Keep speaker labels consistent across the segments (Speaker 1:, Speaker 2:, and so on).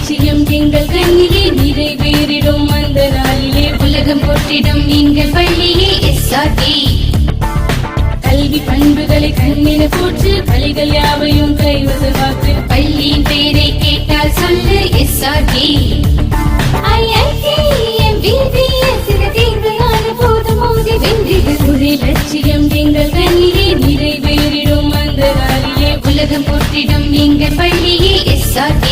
Speaker 1: லட்சியம் எங்கள் கண்ணிலே நிறைவேறிடும் அந்த நாளிலே உலகம் போற்றிடும் எங்கள் பள்ளியே SRK. கல்வி பண்புகளை கண்ணின போற்று பள்ளிகள் யாவையும் கைவசமாக்கு பள்ளியின் பேரை கேட்டால் சொல்லு SRK. லட்சியம் எங்கள் கண்ணிலே நிறைவேறிடும் அந்த நாளிலே உலகம் போற்றிடும் எங்கள் பள்ளியே SRK.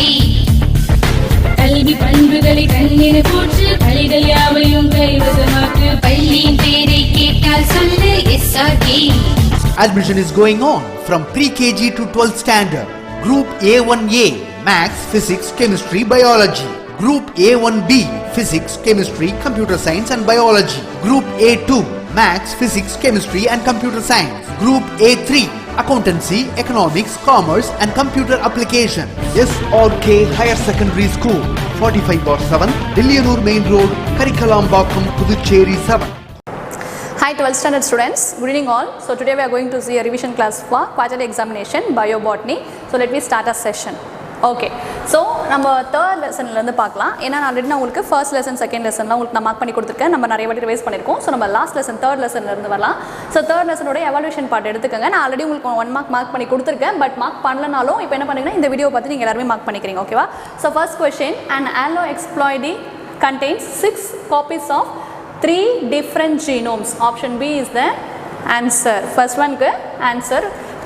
Speaker 1: கல்வி பண்புகளை கண்ணின போற்று பள்ளிகள் யாவையும் கைவசமாக்கு பள்ளியின் பேரை கேட்டால் சொல்லு SRK.
Speaker 2: Admission is going on from pre-KG to 12th standard. Group A1A Maths, Physics, Chemistry, Biology. Group A1B Physics, Chemistry, Computer Science and Biology. Group A2 Maths, Physics, Chemistry and Computer Science. Group A3 Accountancy, Economics, Commerce and Computer Application. SRK Higher Secondary School, 45/7, Dilliyanur Main Road, Karikalampakkam, Puducherry 7.
Speaker 3: Hi 12th standard students, good evening all. So today we are going to see a revision class for quarterly examination Bio Botany. So let me start our session. Okay, so நம்ம third லெசன்லேருந்து பார்க்கலாம். ஏன்னா நான் already நான் உங்களுக்கு first lesson second லெசன்லாம் உங்களுக்கு நான் mark பண்ணி கொடுத்துருக்கேன். நம்ம நிறைய வாட்டி ரிவைஸ் பண்ணியிருக்கோம். ஸோ நம்ம லாஸ்ட் லெசன் தேர்ட் லெசன்லேருந்து வரலாம். ஸோ தேர்ட் லெசனோட எவாலுவேஷன் பார்ட் எடுத்துக்கங்க. நான் ஆல்ரெடி உங்களுக்கு 1 மார்க் பண்ணி கொடுத்துருக்கேன். பட் மார்க் பண்ணலனாலும் இப்போ என்ன பண்ணுறீங்கன்னா இந்த வீடியோ பார்த்து நீங்கள் எல்லாருமே மார்க் பண்ணிக்கிறீங்க. ஓகேவா? So first question, an alloexploidy contains 6 copies of 3 different genomes. Option B is the answer. First one ku answer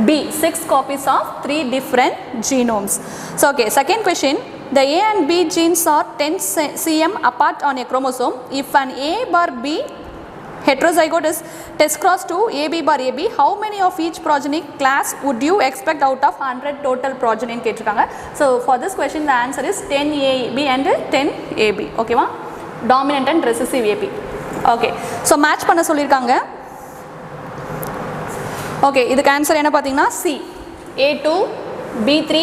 Speaker 3: B, 6 copies of 3 different genomes. So okay, second question, the A and B genes are 10 cm apart on a chromosome. If an A bar B heterozygote is test cross to AB bar AB, how many of each progeny class would you expect out of 100 total progeny in கேட்டிருக்காங்க. So for this question the answer is 10 AB and 10 AB. Okay va? Dominant and recessive AB. Okay, so match பண்ண சொல்லிருக்காங்க. Okay, இதுக்கு answer என்ன பார்த்தீங்கன்னா C, A2, B3,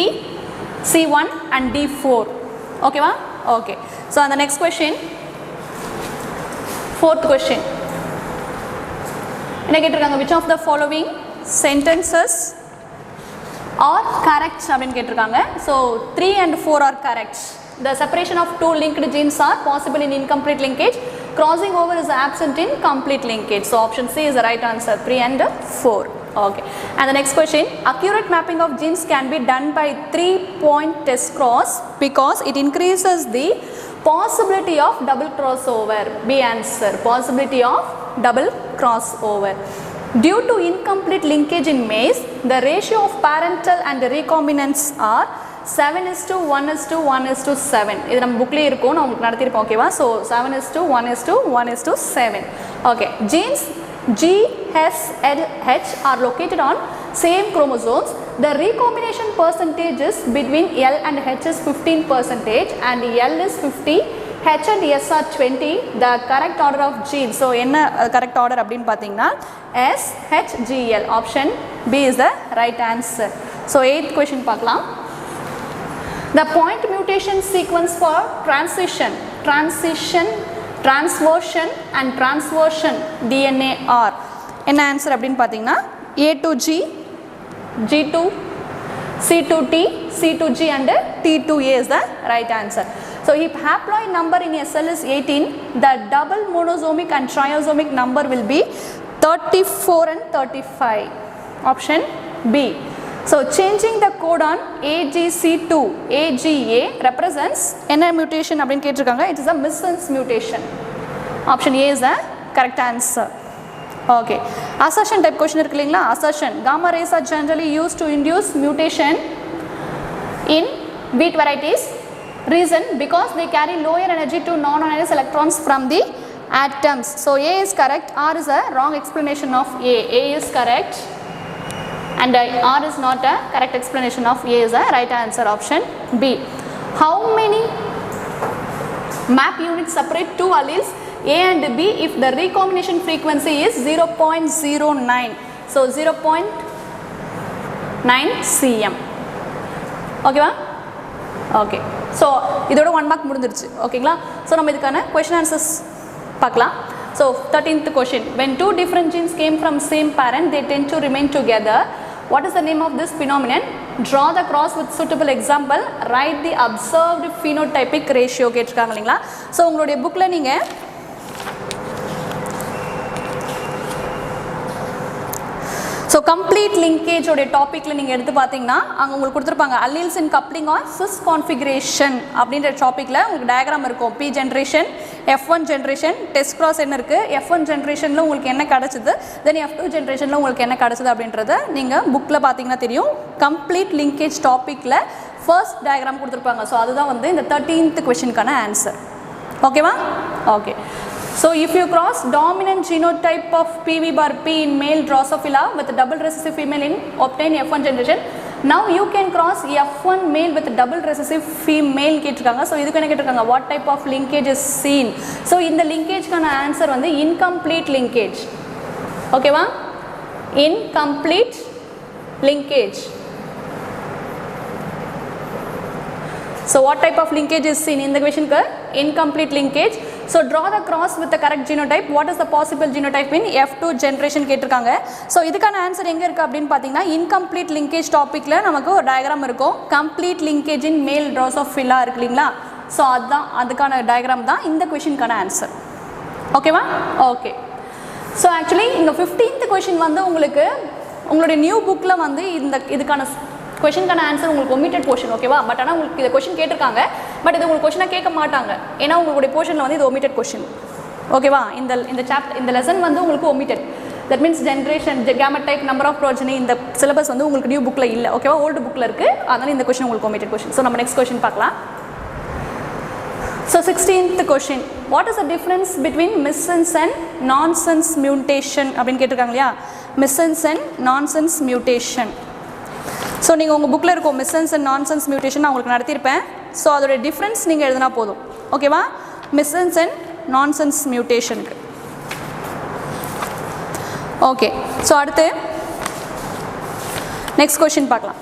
Speaker 3: C1 and D4. ஓகேவா? Okay, so அந்த next question, fourth question என்ன கேட்டிருக்காங்க, which of the following sentences are correct அப்படின்னு கேட்டிருக்காங்க. So 3 and 4 are correct. The separation of 2 linked genes are possible in incomplete linkage. Crossing over is absent in complete linkage. So option C is the right answer, 3 and 4. Okay, and the next question, accurate mapping of genes can be done by 3-point test cross because it increases the possibility of double crossover. B answer, possibility of double crossover. Due to incomplete linkage in maize, the ratio of parental and recombinants are 7:1:1:7. இது நம்ம புக்லேயே இருக்கும், நான் உங்களுக்கு நடத்திருப்போம். ஓகேவா? So 7:1:1:7. Okay, genes G, S, L, H are located on same chromosomes. The recombination percentage is between L and H is 15% and L is 50, H and S are 20. The correct order of genes, so என்ன correct order அப்படின்னு பார்த்தீங்கன்னா S, H, G, L. Option B is the right answer. So 8th question பார்க்கலாம். The point mutation sequence for transition and transversion DNA are என்ன answer அப்படின்னு பார்த்தீங்கன்னா A to G, G to C to T, C to G and T to A is the right answer. So if haploid number in a cell is 18, the double monosomic and trisomic number will be 34 and 35. Option B. So changing the codon AGC to AGA represents என்ன mutation அப்படின்னு கேட்டிருக்காங்க. It is a missense mutation. Option A is the correct answer. Okay, assertion type question இருக்கு இல்லைங்களா? Assertion, gamma rays are generally used to induce mutation in wheat varieties. Reason, because they carry lower energy to non-ionized electrons from the atoms. So A is correct, R is a wrong explanation of A. A is correct and R is not a correct explanation of A is a right answer. Option B. How many map units separate 2 alleles A and B if the recombination frequency is 0.09? So 0.9 cm. ஓகேவா? Okay, so இதோட 1 mark முடிஞ்சிருச்சு. ஓகேங்களா? So நம்ம இதுக்கான question answers பார்க்கலாம். So 13th question, when 2 different genes came from same parent, they tend to remain together. What is the name of this phenomenon? draw the cross with suitable example, write the observed phenotypic ratio கேட்டிருக்காங்க இல்லைங்களா. So உங்களுடைய புக்கில் நீங்கள் so complete லிங்கேஜோடைய டாப்பிக்கில் நீங்கள் எடுத்து பார்த்தீங்கன்னா அங்கே உங்களுக்கு கொடுத்துருப்பாங்க alleles in coupling or cis configuration அப்படின்ற டாப்பிக்கில் உங்களுக்கு டயக்ராம் இருக்கும். P generation, F1 generation, test cross என்ன இருக்குது, F1 ஜென்ரேஷனில் உங்களுக்கு என்ன கிடச்சிது, தென் F2 ஜென்ரேஷனில் உங்களுக்கு என்ன கிடச்சிது அப்படின்றத நீங்கள் புக்கில் பார்த்தீங்கன்னா தெரியும். கம்ப்ளீட் லிங்கேஜ் டாப்பிக்கில் ஃபர்ஸ்ட் டயக்ராம் கொடுத்துருப்பாங்க. ஸோ அதுதான் வந்து இந்த 13th கொஷினுக்கான ஆன்சர். ஓகேவா? Okay. So if you cross dominant genotype of PV bar P in male Drosophila with double recessive female in obtain F1 generation, now you can cross F1 male with double recessive female கேட்டிருக்காங்க. So இதுக்கு என்ன கேட்டிருக்காங்க, what type of linkage is seen. So இந்த லிங்கேஜ்க்கான answer வந்து incomplete linkage. ஓகேவா? incomplete linkage. So what type of linkage is seen in the question? Incomplete linkage. So draw the cross with the correct genotype. What is the possible genotype in F2 generation கேட்டிருக்காங்க. So இதுக்கான answer எங்கே இருக்குது அப்படின்னு பார்த்தீங்கன்னா incomplete linkage டாப்பிக்கில் நமக்கு ஒரு diagram இருக்கும். complete linkage in male Drosophila இருக்கு இல்லைங்களா. ஸோ அதுக்கான டயக்ராம் தான் இந்த கொஷினுக்கான ஆன்சர். ஓகேவா? ஓகே. ஸோ ஆக்சுவலி இந்த 15th கொஷின் வந்து உங்களுக்கு உங்களுடைய நியூ புக்கில் வந்து இதுக்கான கொஷினுக்கான ஆன்சர் உங்களுக்கு ஒமிட்டட் போர்ஷன். ஓகேவா? பட் ஆனால் உங்களுக்கு இதை கொஷின் கேட்டிருக்காங்க, பட் இது உங்களுக்கு கொஷினாக கேட்க மாட்டாங்க. ஏன்னா உங்களுடைய போர்ஷனில் வந்து இது ஒமிட்டட் கொஷின். ஓகேவா? இந்த லெசன் வந்து உங்களுக்கு omitted. That means generation, gamete type, number of progeny இந்த சிலபஸ் வந்து உங்களுக்கு நியூ புக்கில் இல்லை. ஓகேவா? ஓல்டு புக்கில் இருக்குது. அதனால் இந்த கொஷின் உங்களுக்கு ஒமிட்டட் கொஷின். ஸோ நம்ம நெக்ஸ்ட் கொஷின் பார்க்கலாம். So 16th question, what is the difference between missense and nonsense mutation அப்படின்னு கேட்டிருக்காங்க இல்லையா. Missense and nonsense mutation. So நீங்கள் உங்கள் புக்கில் இருக்கும் மிஸ்சென்ஸ் அண்ட் நான்சென்ஸ் மியூட்டேஷன் நான் உங்களுக்கு நடத்தியிருப்பேன். ஸோ அதோடைய டிஃப்ரென்ஸ் நீங்கள் எழுதினா போதும். ஓகேவா? மிஸ்சென்ஸ் அண்ட் நான்சென்ஸ் மியூட்டேஷனுக்கு. ஓகே. ஸோ அடுத்து நெக்ஸ்ட் கொஷின் பார்க்கலாம்.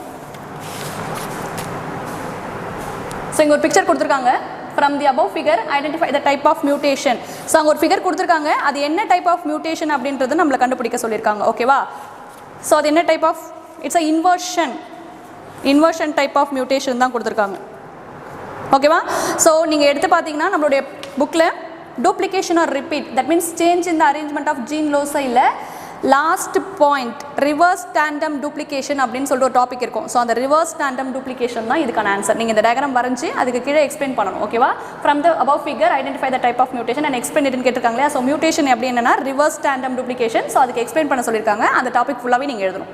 Speaker 3: ஸோ இங்கே ஒரு பிக்சர் கொடுத்துருக்காங்க. From the above figure identify the type of mutation. So அங்கே ஒரு ஃபிகர் கொடுத்துருக்காங்க. அது என்ன டைப் ஆஃப் மியூட்டேஷன் அப்படின்றது நம்மளை கண்டுபிடிக்க சொல்லியிருக்காங்க. ஓகேவா? ஸோ அது என்ன type of, it's a inversion type of mutation தான் கொடுத்துருக்காங்க. ஓகேவா? ஸோ நீங்கள் எடுத்து பார்த்தீங்கன்னா நம்மளுடைய புக்கில் duplication or repeat, that means change in the arrangement of gene லோசையில் last point reverse tandem duplication அப்படின்னு சொல்லிட்டு ஒரு டாபிக் இருக்கும். ஸோ அந்த ரிவர்ஸ் டேண்டம் டூப்ளிகேஷன் தான் இதுக்கான ஆன்சர். நீங்கள் இந்த டயக்ராம் வரைஞ்சி அதுக்கு கீழே எக்ஸ்பிளைன் பண்ணணும். ஓகேவா? From the above figure identify the type of mutation and explain it கேட்டிருக்காங்களே. ஸோ மியூட்டேஷன் எப்படி என்னன்னா ரிவர்ஸ் டேண்டம் டூப்ளிகேஷன். ஸோ அதுக்கு எக்ஸ்பிளைன் பண்ண சொல்லியிருக்காங்க. அந்த டாபிக் ஃபுல்லாகவே நீங்கள் எழுதணும்.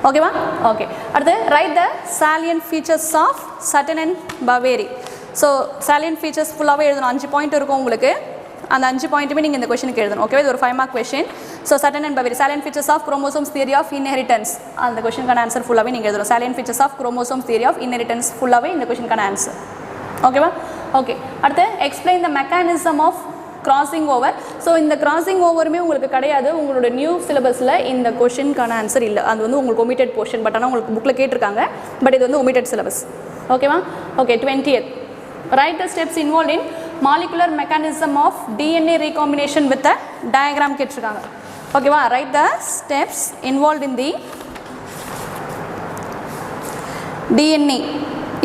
Speaker 3: ஓகேவா? ஓகே. அடுத்து write the salient features of Sutton and Boveri. So salient features ஃபுல்லாகவே எழுதணும். 5 பாயிண்ட் இருக்கும் உங்களுக்கு. அந்த 5 பாயிண்ட்டுமே நீங்கள் இந்த கொஷனுக்கு எழுதணும். ஓகேவா? இது ஒரு 5 mark question. So Sutton and Boveri salient features of chromosomes theory of inheritance, அந்த கொஷனுக்கான ஆன்சர் ஃபுல்லாகவே நீங்கள் எழுதணும். salient features of chromosomes theory of inheritance ஃபுல்லாகவே இந்த கொஷனுக்கான ஆன்சர். ஓகேவா? ஓகே. அடுத்து explain the mechanism of crossing over. So இந்த கிராசிங் ஓவருமே உங்களுக்கு கிடையாது. உங்களோட நியூ சிலபஸில் இந்த கொஷினுக்கான ஆன்சர் இல்லை. அது வந்து உங்களுக்கு ஒமிட்டட் போர்ஷன். பட் ஆனால் உங்களுக்கு புக்கில் கேட்டிருக்காங்க. பட் இது வந்து ஒமிட்டட் சிலபஸ். ஓகேவா? Okay. 20th, write the steps involved in molecular mechanism of DNA recombination with a diagram கேட்டிருக்காங்க. ஓகேவா? Write the steps involved in the DNA.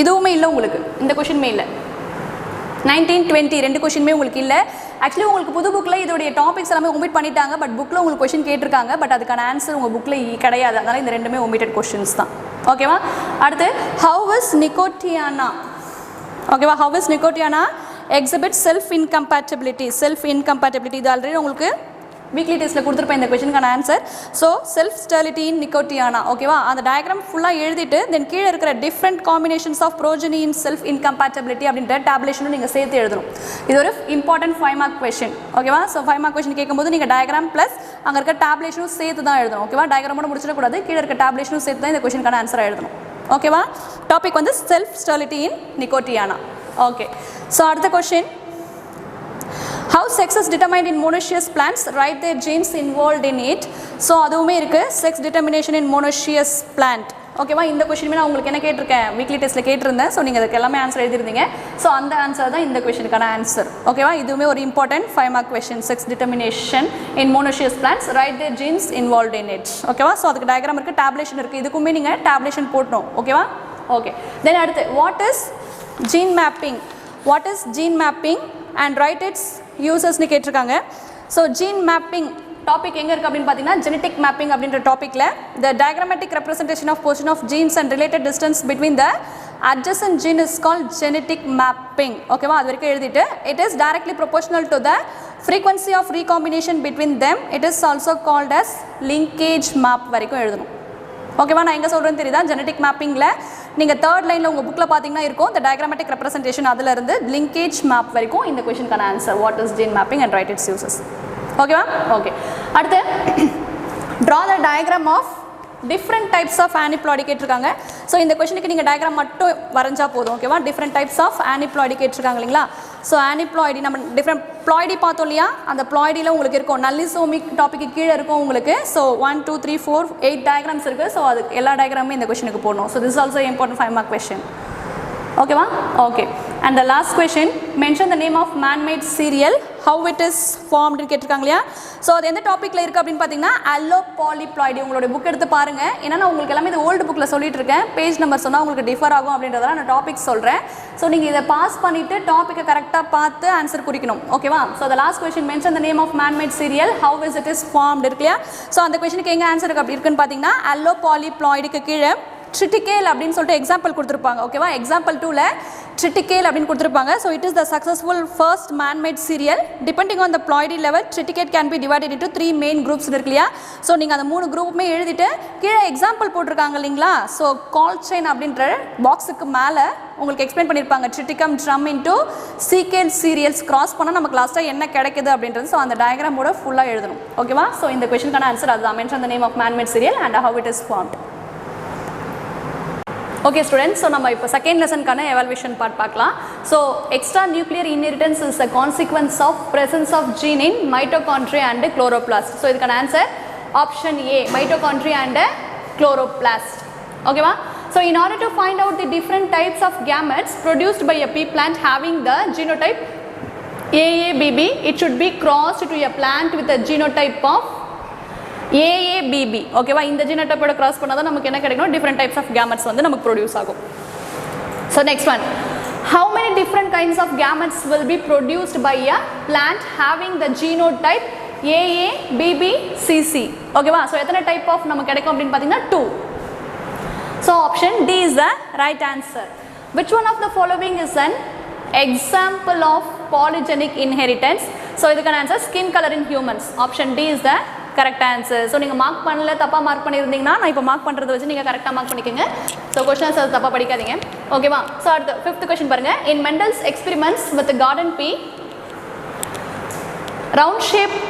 Speaker 3: இதுவுமே இல்லை உங்களுக்கு, இந்த கொஷினுமே இல்லை. 19, 20 ரெண்டு கொஷினுமே உங்களுக்கு இல்லை. ஆக்சுவலி உங்களுக்கு புது புக்கில் இதோடைய டாபிக்ஸ் எல்லாமே ஒமிட் பண்ணிட்டாங்க. பட் புக்கில் உங்களுக்கு கொஷின் கேட்டிருக்காங்க. பட் அதுக்கான ஆன்சர் உங்கள் புக்கில் கிடையாது. அதனால் இந்த ரெண்டுமே ஒமிட்டட் கொஷின்ஸ் தான். ஓகேவா? அடுத்து ஹவ் இஸ் நிகோட்டியானா. ஓகேவா? How is Nicotiana exhibit self incompatibility. இது ஆல்ரெடி உங்களுக்கு வீக்லி டெஸ்ட்டில் கொடுத்துருப்பேன் இந்த கொஷனுக்கான answer. So self sterility in Nicotiana. ஓகேவா? அந்த டயக்ராம் ஃபுல்லாக எழுதிட்டு தென் கீழே இருக்கிற different combinations of progeny in self incompatibility அப்படின்ற டேப்லேஷனும் நீங்கள் சேர்த்து எழுதணும். இது ஒரு இம்பார்ட்டன்ட் 5 மார்க் கொஷின். ஓகேவா? ஸோ 5 மார்க் கொஷின் கேட்கும்போது நீங்கள் டயக்ராம் ப்ளஸ் அங்கே இருக்க டேப்லேஷனும் சேர்த்து தான் எழுதணும். ஓகேவா? டயக்ராமோட முடிச்சிடக்கூடாது. கீழே இருக்க டேப்லேஷனும் சேர்த்து தான் இந்த கொஷனுக்கான ஆன்சராக எழுதணும். ஓகேவா? டாபிக் வந்து self sterility in நிகோட்டியானா. Okay. So அடுத்த question, how sex is determined in monoecious plants, write their genes involved in it. So அதுவுமே இருக்குது, sex determination in monoecious plant. ஓகேவா இந்த கொஷினுமே நான் உங்களுக்கு என்ன கேட்டிருக்கேன் வீக்லி டெஸ்ட்டில் கேட்டிருந்தேன் ஸோ நீங்கள் அதுக்கு எல்லாமே ஆன்சர் எழுதிருந்தீங்க ஸோ அந்த ஆன்சர் தான் இந்த கொஷனுக்கான ஆன்சர் ஓகேவா இதுவுமே ஒரு important 5 mark question sex determination in monoecious plants write their genes involved in it ஓகேவா ஸோ அதுக்கு டயக்ராம் இருக்குது டேப்லேஷன் இருக்குது இதுக்குமே நீங்கள் டேப்லேஷன் போட்டணும் ஓகேவா ஓகே தென் அடுத்து what is gene mapping and write its யூசஸ்னு கேட்டிருக்காங்க ஸோ ஜீன் மேப்பிங் டாபிக் எங்கே இருக்குது அப்படின்னு பார்த்தீங்கன்னா ஜெனட்டிக் மேப்பிங் அப்படின்ற டாப்பிக்கில் the diagrammatic representation of position of genes and related distance between the adjacent gene is called genetic mapping ஓகேவா அது வரைக்கும் எழுதிட்டு it is directly proportional to the frequency of recombination between them it is also called as linkage map வரைக்கும் எழுதணும் ஓகேவா நான் எங்கே சொல்கிறேன்னு தெரியுதா ஜெனட்டிக் மேப்பிங்கில் நீங்கள் தேர்ட் லைனில் உங்கள் புக்கில் பார்த்தீங்கன்னா இருக்கும் the diagrammatic representation அதிலிருந்து linkage map வரைக்கும் இந்த கொஷனுக்கான ஆன்சர் what is gene mapping and write its uses ஓகேவா ஓகே அடுத்து draw the diagram of different types of aneuploidy கேட்டிருக்காங்க ஸோ இந்த கொஷனுக்கு நீங்கள் டயக்ராம் மட்டும் வரைஞ்சா போதும் ஓகேவா டிஃப்ரெண்ட் டைப்ஸ் ஆஃப் aneuploidy கேட்டிருக்காங்க இல்லைங்களா ஸோ aneuploidy நம்ம டிஃப்ரெண்ட் ப்ளாய்டி பார்த்தோம் இல்லையா அந்த ப்ளாய்டியில் உங்களுக்கு இருக்கும் நல்லிசோமிக் டாப்பிக்கு கீழே இருக்கும் உங்களுக்கு ஸோ 1 2 3 4 8 டயக்ராம்ஸ் இருக்குது ஸோ அது எல்லா டயக்ராமுமே இந்த கொஷனுக்கு போடணும் so this also important 5 mark question ஓகேவா okay and the last question mention the name of manmade cereal how it is ஃபார்ம்டுன்னு கேட்டிருக்காங்க இல்லையா ஸோ அது எந்த டாப்பிக்கில் இருக்குது அப்படின்னு பார்த்தீங்கன்னா அல்லோபாலிப்ளாய்டி உங்களோட புக் எடுத்து பாருங்கள் ஏன்னா நான் உங்களுக்கு எல்லாமே இது ஓல்டு புக்கில் சொல்லிட்டு இருக்கேன் பேஜ் நம்பர் சொன்னால் உங்களுக்கு டிஃபர் ஆகும் அப்படின்றதெல்லாம் நான் டாபிக் சொல்கிறேன் ஸோ நீங்கள் இதை பாஸ் பண்ணிவிட்டு டாப்பிக்கை கரெக்டாக பார்த்து ஆன்சர் குறிக்கணும் ஓகேவா so the last question mention the name of manmade cereal how is it is formed இருக்கு இல்லையா ஸோ அந்த கொஷனுக்கு எங்கே ஆன்சர் அப்படி இருக்குன்னு பார்த்தீங்கன்னா அல்லோபாலிப்ளாய்டுக்கு கீழே ட்ரிட்டிகேல் அப்படின்னு சொல்லிட்டு எக்ஸாம்பிள் கொடுத்துருப்பாங்க ஓகேவா எக்ஸாம்பிள் 2ல ட்ரிட்டிகேல் அப்படின்னு கொடுத்துருப்பாங்க so it is the successful first manmade cereal depending on the ploidy level triticale can be divided into 3 main groups இருக்கு இல்லையா ஸோ நீங்கள் அந்த 3 குரூப்புமே எழுதிட்டு கீழே எக்ஸாம்பிள் போட்டிருக்காங்க இல்லைங்களா ஸோ கால் செயின் அப்படின்ற பாக்ஸுக்கு மேலே உங்களுக்கு எக்ஸ்பிளைன் பண்ணியிருப்பாங்க triticum durum into secale cereals cross பண்ணால் நமக்கு லாஸ்ட்டாக என்ன கிடைக்குது அப்படின்றது ஸோ அந்த டயக்ராமோட ஃபுல்லாக எழுதணும் ஓகேவா ஸோ இந்த கொஷனுக்கான ஆன்சர் அதுதான் mention the name of manmade cereal and how it is formed okay students so நம்ம இப்போ செகண்ட் லெசனுக்கான எவால்வேஷன் பார்ட் பார்க்கலாம் so extra nuclear inheritance is a consequence of presence of gene in mitochondria and chloroplast so இதுக்கான answer option A mitochondria and chloroplast ஓகேவா so in order to find out the different types of gametes produced by a pea plant having the genotype AABB it should be crossed to a plant with a genotype of AABB ஓகேவா இந்த ஜீனோடைப்போட cross பண்ணால் தான் நமக்கு என்ன கிடைக்கும் different types of gametes வந்து நமக்கு produce ஆகும் so next one how many different kinds of gametes will be produced by a plant having the genotype AABBCC ஓகேவா ஸோ எத்தனை டைப் ஆஃப் நமக்கு கிடைக்கும் அப்படின்னு பார்த்தீங்கன்னா 2 so option D is the right answer which one of the following is an example of polygenic inheritance so இதுக்கான answer skin colour in humans option D is the correct answer so நீங்கள் mark பண்ணல தப்பாக mark பண்ணியிருந்தீங்கன்னா நான் இப்போ mark பண்ணுறதை வச்சு நீங்கள் கரெக்டாக மார்க் பண்ணிக்கோங்க ஸோ கொஸ்டின்ஸ் அது தப்பாக படிக்காதீங்க ஓகேவா ஸோ அடுத்து 5th கொஸ்டின் பாருங்கள் in Mendel's experiments with garden pea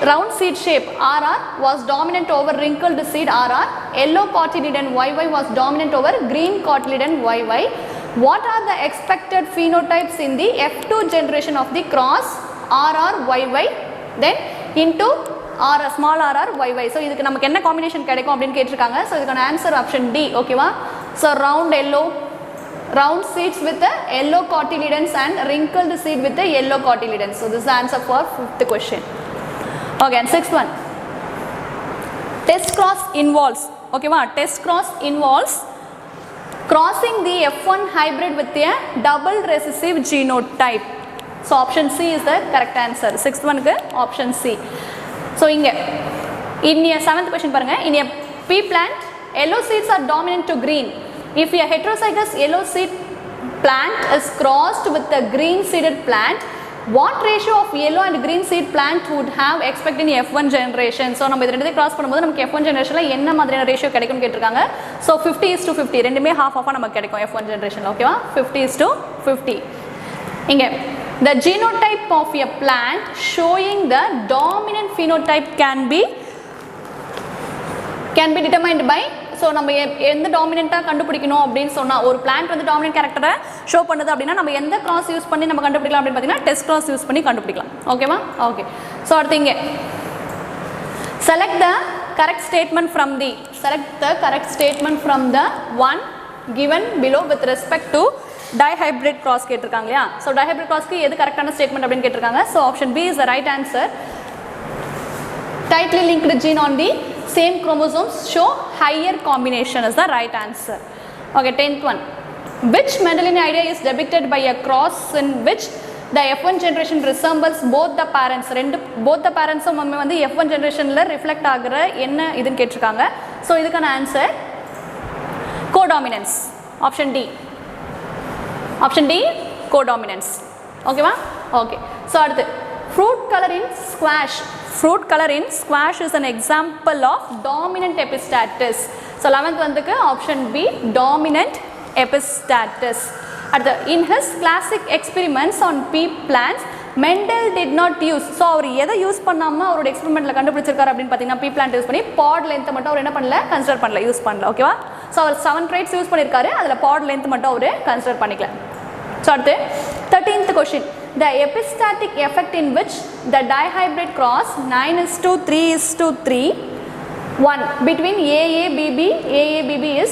Speaker 3: round seed shape RR was dominant over wrinkled seed RR yellow cotyledon YY was dominant over green cotyledon YY what are the expected phenotypes in the F2 generation of the cross RR YY then into R small R R Y Y so இதுக்கு நமக்கு என்ன combination கிடைக்கும் அப்படின்னு கேட்டிருக்காங்க so இதுக்கான answer option D ஓகேவா so round seeds with yellow cotyledons and wrinkled seed with yellow cotyledons so this answer for 5th question okay and 6th one test cross involves ஓகேவா test cross involves crossing the F1 hybrid with a double recessive genotype so option C is the correct answer 6th one ku option C so inga in a 7th question parunga in a pea plant yellow seeds are dominant to green if a heterozygous yellow seed plant is crossed with a green seeded plant what ratio of yellow and green seed plant would have expected in F1 generation so நம்ம இது ரெண்டுத்தையும் cross பண்ணும்போது நமக்கு F1 generationல என்ன மாதிரியான ratio கிடைக்கும்னு கேட்டிருக்காங்க so 50:50 ரெண்டுமே half ஆஃபா நமக்கு கிடைக்கும் F1 generationல ஓகேவா 50:50 இங்க the genotype of a plant showing the dominant phenotype can be determined by so நம்ம எந்த டாமினண்ட்டாக கண்டுபிடிக்கணும் அப்படின்னு சொன்னால் ஒரு பிளான்ட் வந்து டாமினன்ட் கேரக்டரை ஷோ பண்ணுது அப்படின்னா நம்ம எந்த கிராஸ் யூஸ் பண்ணி நம்ம கண்டுபிடிக்கலாம் அப்படின்னு பார்த்தீங்கன்னா டெஸ்ட் கிராஸ் யூஸ் பண்ணி கண்டுபிடிக்கலாம் ஓகேவா ஓகே ஸோ அடுத்து இங்கே select the correct statement from the Select the correct statement from the one given below with respect to dihybrid cross கேட்டிருக்காங்க இல்லையா. ஸோ dihybrid crossக்கு எது கரெக்டான ஸ்டேட்மெண்ட் அப்படின்னு கேட்டிருக்காங்க. So option B is the right answer. Tightly linked gene on the same chromosomes show higher combination is the right answer. Okay, 10th one. Which Mendelian idea is depicted by a cross in which the F1 generation resembles both the parents? Both the parents வந்து F1 generationல reflect ஆகுற என்ன இதுன்னு கேட்டிருக்காங்க. So இதுக்கான answer codominance. Option D. Option D, codominance. ஓகேவா? Okay. So அடுத்து fruit color in squash. Fruit color in squash is an example of dominant epistatus. So 11th வந்துக்கு option B, dominant epistatus. In his classic experiments on pea plants, Mendel did not use. So அவர் எதை use பண்ணாமல் அவரோட எக்ஸ்பெரிமெண்ட்டில் கண்டுபிடிச்சிருக்காரு அப்படின்னு பார்த்தீங்கன்னா pea plant use பண்ணி pod length மட்டும் அவர் என்ன பண்ணல consider பண்ணல, யூஸ் பண்ணல. ஓகேவா? ஸோ அவர் 7 traits யூஸ் பண்ணியிருக்காரு, அதில் pod length மட்டும் அவர் கன்சிடர் பண்ணிக்கல. ஸோ அடுத்து 13th question. The epistatic effect in which the dihybrid cross 9:3:3 1 between AABB is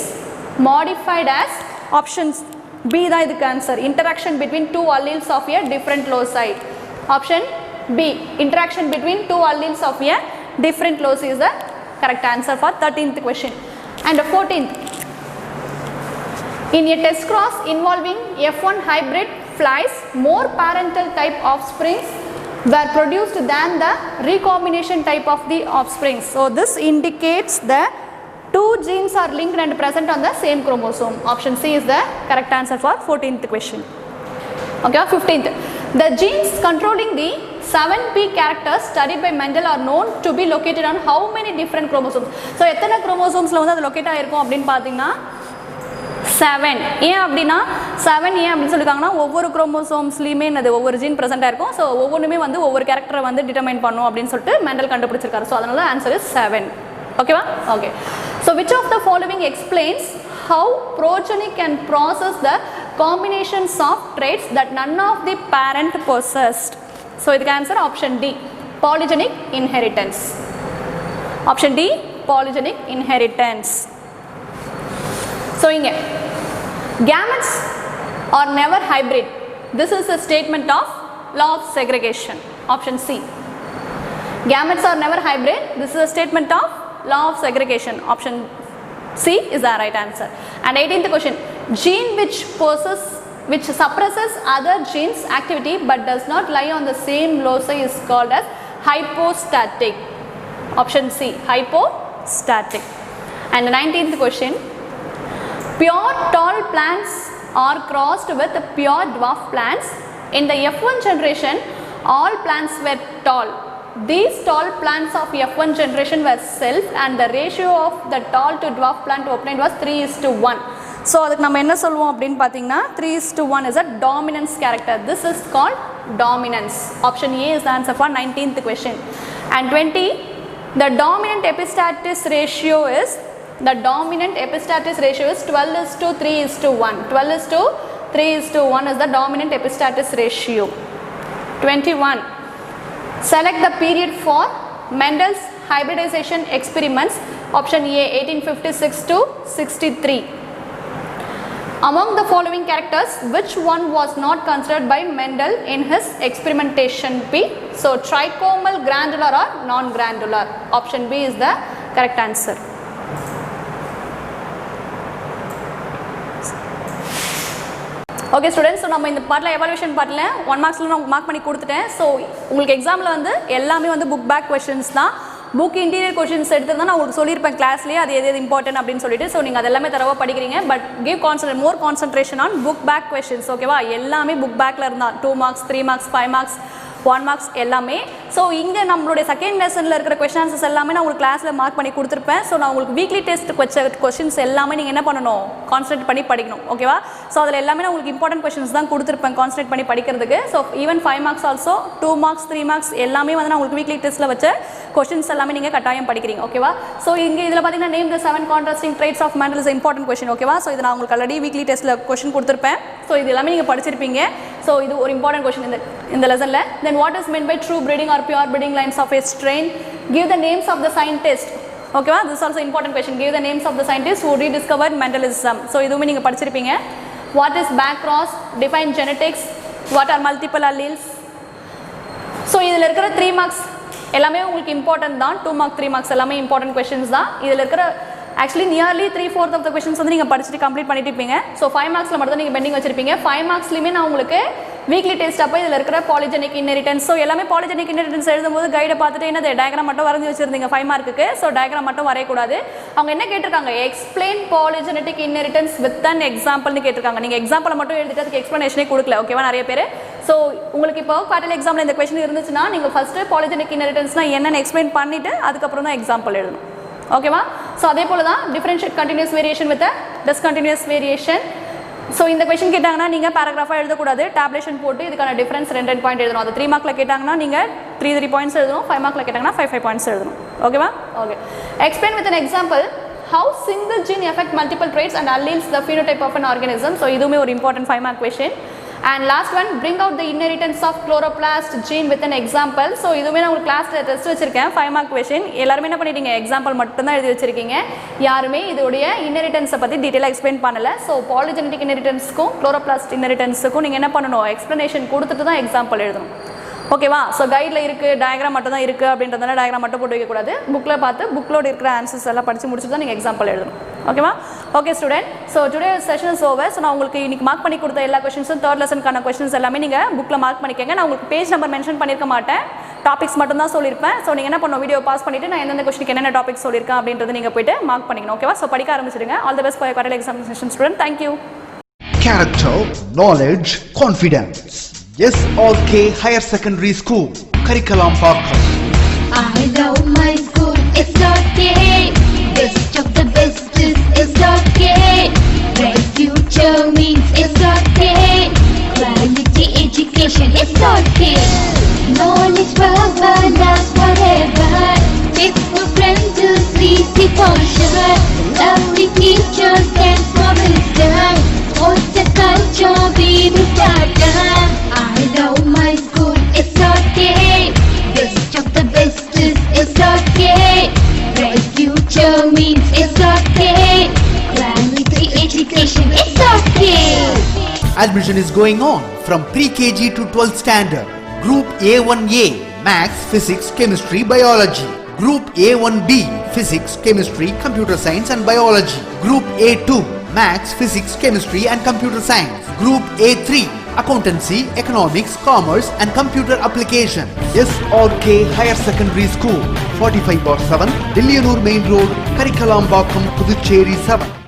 Speaker 3: modified as options B தான் இதுக்கு answer. Interaction between two alleles of a different loci. Option B, interaction between two alleles of a different loci is the correct answer for 13th question. And 14th. In a test cross involving F1 hybrid flies, more parental type offsprings were produced than the recombination type of the offspring. So this indicates that two genes are linked and present on the same chromosome. Option C is the correct answer for 14th question. Okay, 15th. The genes controlling the 7p characters studied by Mendel are known to be located on how many different chromosomes? So எத்தனை chromosomes வந்து அது locate ஆயிருக்கும் அப்படின்னு பார்த்தீங்கன்னா 7. ஏன் அப்படின்னா 7 ஏன் அப்படின்னு சொல்லியிருக்காங்கன்னா ஒவ்வொரு குரோமோசோம்ஸ்லையுமே அது ஒவ்வொரு ஜீன் ப்ரெசென்ட்டாக இருக்கும். ஸோ ஒவ்வொன்றுமே வந்து ஒவ்வொரு கேரக்டரை வந்து டிட்டர்மைன் பண்ணும் அப்படின்னு சொல்லிட்டு மெண்டல் கண்டுபிடிச்சிருக்காரு. ஸோ அதனால ஆன்சர் இஸ் 7. ஓகேவா? Okay. So which of the following explains how progeny can process the combinations of traits that none of the parent possessed? So இதுக்கு answer option D, polygenic inheritance. Option D, polygenic inheritance. So இங்கே gametes are never hybrid. This is a statement of law of segregation. Option C. Gametes are never hybrid. This is a statement of law of segregation. Option C is the right answer. And 18th question. Gene which suppresses other genes activity but does not lie on the same loci is called as hypostatic. Option C, hypostatic. And the 19th question. Pure tall plants are crossed with pure dwarf plants. In the F1 generation, all plants were tall. These tall plants of F1 generation were self and the ratio of the tall to dwarf plant obtained was 3:1. So அதுக்கு நம்ம என்ன சொல்லுவோம் அப்படின்னு பார்த்தீங்கன்னா 3:1 is a dominance character. This is called dominance. Option A is the answer for 19th question. And 20, the dominant epistatis ratio is 12:3:1. 12:3:1 is the dominant epistatis ratio. 21. Select the period for Mendel's hybridization experiments. Option A, 1856 to 63. Among the following characters, which one was not considered by Mendel in his experimentation P? So trichomal, granular or non-granular? Option B is the correct answer. Okay students, so நம்ம இந்த பார்ட்டில் evaluation பார்ட்டில் 1 மார்க்ஸில் நான் mark பண்ணி கொடுத்துட்டேன். So உங்களுக்கு எக்ஸாமில் வந்து எல்லாமே வந்து புக் பேக் கொஷின்ஸ் தான். புக் இன்டீரியர் கொஷின்ஸ் எடுத்து தான் நான் உங்களுக்கு சொல்லியிருப்பேன் கிளாஸ்லேயே அது எது இம்பார்ட்டன்ட் அப்படின்னு சொல்லிட்டு. ஸோ நீங்கள் அது எல்லாமே தரவாக படிக்கிறீங்க. But give more concentration on book back questions. ஓகேவா? எல்லாமே புக் பேக்கில் இருந்தால் 2 மார்க்ஸ் 3 மார்க்ஸ் 5 மார்க்ஸ் 1 மார்க்ஸ் எல்லாமே. ஸோ இங்கே நம்மளுடைய செகண்ட் லெசனில் இருக்கிற கொஸ்டின் ஆன்சர்ஸ் எல்லாமே நான் உங்களுக்கு கிளாஸில் மார்க் பண்ணி கொடுத்துருப்பேன். ஸோ நான் உங்களுக்கு வீக்லி டெஸ்ட் கொஸ்டின்ஸ் எல்லாமே நீங்கள் என்ன பண்ணணும், கான்சன்ட்ரேட் பண்ணி படிக்கணும். ஓகேவா? ஸோ அதில் எல்லாமே நான் உங்களுக்கு இம்பார்ட்டன்ட் கொஸ்டின்ஸ் தான் கொடுத்துருப்பேன் கான்சன்ட்ரேட் பண்ணி படிக்கிறதுக்கு. So even 5 marks also 2 marks 3 marks எல்லாமே வந்து நான் உங்களுக்கு வீக்லி டெஸ்ட்டில் வச்ச கொஸ்டின்ஸ் எல்லாமே நீங்கள் கட்டாயம் படிக்கிறீங்க. ஓகேவா? ஸோ இங்கே இதில் பார்த்தீங்கன்னா name the 7 contrasting traits of Mendel is important question. ஓகேவா? ஸோ இது நான் உங்களுக்கு ஆல்ரெடி வீக்லி டெஸ்ட்டில் கொஸ்டின் கொடுத்துருப்பேன். ஸோ இது எல்லாமே நீங்கள் படிச்சிருப்பீங்க. ஸோ இது ஒரு இம்பார்ட்டன்ட் கொஸ்டின் இந்த லெசனில். Then what is meant by true breeding or pure breeding lines of a strain? Give the names of the scientists ஓகேவா? This also important question. Give the names of the scientist who rediscovered Mendelism. So இதுவுமே நீங்கள் படிச்சிருப்பீங்க. What is back cross, define genetics, what are multiple alleles. So இதில் இருக்கிற 3 marks எல்லாமே உங்களுக்கு important தான். 2 mark 3 marks எல்லாமே இம்பார்ட்டன்ட் கொஸ்டின்ஸ் தான். இதில் இருக்கிற actually nearly 3/4 of the questions வந்து நீங்கள் படிச்சுட்டு கம்ப்ளீட் பண்ணிட்டு இருப்பீங்க. ஸோ 5 மார்க்ஸில் மட்டும் தான் நீங்கள் பெண்டிங் வச்சிருப்பீங்க. 5 மார்க்ஸ்லையுமே நான் உங்களுக்கு வீக்லி டெஸ்ட் அப்போ இதில் இருக்கிற பாலிஜெனிக் இன்ஹெரிட்டன்ஸ், ஸோ எல்லாமே பாலிஜெனிக் இன்ஹெரிட்டன்ஸ் எழுதும்போது கைடை பார்த்துட்டு என்னது டயக்ராம் மட்டும் வரைஞ்சி வச்சிருந்தீங்க 5 மார்க்குக்கு. ஸோ டயக்ராம் மட்டும் வரையக்கூடாது. அவங்க என்ன கேட்டிருக்காங்க, எக்ஸ்பிளைன் பாலிஜெனட்டிக் இன்ஹெரிட்டன்ஸ் வித் அன் எக்ஸாம்பிள்னு கேட்டிருக்காங்க. நீங்கள் எக்ஸாம்பிளை மட்டும் எழுதிட்டு அதுக்கு எக்ஸ்ப்ளனேஷனே கொடுக்கல. ஓகேவா? நிறைய பேர். ஸோ உங்களுக்கு இப்போ குவார்டர்லி எக்ஸாமில் இந்த கொஸ்டின் இருந்துச்சுன்னா நீங்கள் ஃபஸ்ட்டு பாலிஜெனிக் இன்ஹெரிட்டன்ஸ்னா என்னென்னு எக்ஸ்பிளைன் பண்ணிவிட்டு அதுக்கப்புறம் தான் எக்ஸாம்பிள் எழுதணும். ஓகேவா? ஸோ அதே போல் தான் differentiate continuous variation with discontinuous variation. So இந்த கொஸ்டின் கேட்டாங்கன்னா நீங்கள் பேராகிராஃபாக எழுதக்கூடாது, டேப்லேஷன் போட்டு இதுக்கான டிஃபரன்ஸ் 2 பாயிண்ட் எழுதணும். அது 3 மார்க்கில் கேட்டாங்கன்னா நீங்கள் 3 பாயிண்ட்ஸ் எழுதணும். 5 மார்க்கில் கேட்டாங்கன்னா 5 பாயிண்ட்ஸ் எழுதணும். ஓகேவா? Okay. Explain with an example how single gene affect multiple traits and alleles the phenotype of an organism. So இதுவுமே ஒரு important 5 mark question. And last one, bring out the inheritance of chloroplast gene with an example. So இதுவுமே நான் உங்களுக்கு கிளாஸ்ல test வச்சிருக்கேன் 5 mark question. எல்லாரும் என்ன பண்ணிட்டீங்க, எக்ஸாம்பிள் மட்டும் தான் எழுதி வச்சிருக்கீங்க. யாருமே இதோடைய இன்ஹெரிட்டன்ஸை பற்றி டீட்டெயிலாக எக்ஸ்பிளைன் பண்ணல. ஸோ பாலிஜெனடிக் இன்ஹெரிட்டன்ஸ்க்கும் குளோரோபிளாஸ்ட் இன்ஹெரிட்டன்ஸுக்கும் நீங்கள் என்ன பண்ணணும், எக்ஸ்ப்ளனேஷன் கொடுத்துட்டு தான் எக்ஸாம்பிள் எழுதணும். ஓகேவா? ஸோ கைடில் இருக்குது, டயக்ராம் மட்டும் தான் இருக்குது அப்படின்றதால டயக்ராம் மட்டும் போட்டு வைக்கக்கூடாது. புக்கில் பார்த்து புக்லோடு இருக்கிற ஆன்சர்ஸ் எல்லாம் படித்து முடிச்சுட்டு தான் நீங்கள் எக்ஸாம்பிள் எழுதணும். ஓகேவா? Okay student. So today session is over. So நான் உங்களுக்கு இன்றைக்கி மார்க் பண்ணி கொடுத்த எல்லா கொஸ்டின்ஸும் 3rd லெசனுக்கான கொஸ்டின்ஸ் எல்லாமே நீங்கள் புக்கில் மார்க் பண்ணிக்கங்க. நான் உங்களுக்கு பேஜ் நம்பர் மென்ஷன் பண்ணியிருக்க மாட்டேன், டாபிக்ஸ் மட்டும் தான் சொல்லியிருப்பேன். ஸோ நீங்கள் என்ன பண்ணணும், வீடியோ பாஸ் பண்ணிவிட்டு நான் எந்தெந்த கொஸ்டினுக்கு என்னென்ன டாபிக்ஸ் சொல்லியிருக்கேன் அப்படின்றது நீங்கள் போய்ட்டு மார்க் பண்ணிக்கணும். ஓகேவா? ஸோ படிக்க ஆரம்பிச்சிடுங்க. All the best for quarterly examination student. Thank you.
Speaker 2: Character, knowledge, confidence. SRK Higher Secondary School, Karikalampakam.
Speaker 4: I love my school, SRK. Best of the best is SRK. Bright future means SRK. Quality education, SRK. Knowledge power lasts forever. Faithful friends to please devotion. Lovely teachers and for wisdom. What's the culture we will start? I love my school, SRK. Best of the best is SRK. Bright future means SRK. Quality education, SRK.
Speaker 2: Admission is going on from pre-KG to 12th standard. Group A1A, Maths, Physics, Chemistry, Biology. Group A1B, Physics, Chemistry, Computer Science and Biology. Group A2, Maths, Physics, Chemistry and Computer Science. Group A3, Accountancy, Economics, Commerce and Computer Application. SRK Higher Secondary School, 45/7, Dilliyanur Main Road, Karikalampakam, Puducherry 7.